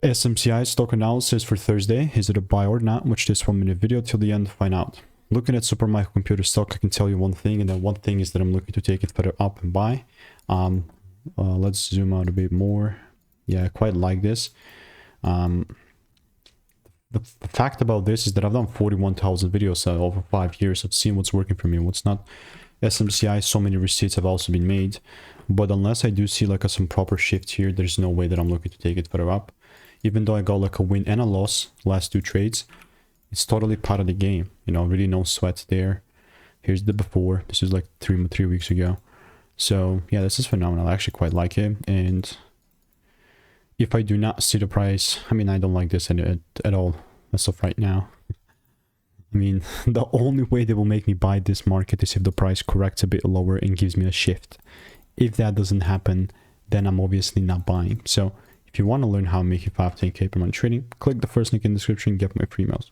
SMCI stock analysis for Thursday. Is it a buy or not? Watch this 1-minute video till the end to find out. Looking at Supermicrocomputer stock, I can tell you one thing, and that one thing is that I'm looking to take it further up and buy. Let's zoom out a bit more. Yeah, I quite like this. The fact about this is that I've done 41,000 videos over 5 years. I've seen what's working for me and what's not. SMCI, so many receipts have also been made, but unless I do see like some proper shift here, there's no way that I'm looking to take it further up. Even though I got like a win and a loss last 2 trades, it's totally part of the game, you know, really no sweat there. Here's the before. This is like three weeks ago. So yeah, this is phenomenal. I actually quite like it. And if I do not see the price, I mean, I don't like this at all as of right now. I mean, the only way they will make me buy this market is if the price corrects a bit lower and gives me a shift. If that doesn't happen, then I'm obviously not buying. So if you want to learn how to make your 5-10K per month trading, click the first link in the description and get my free emails.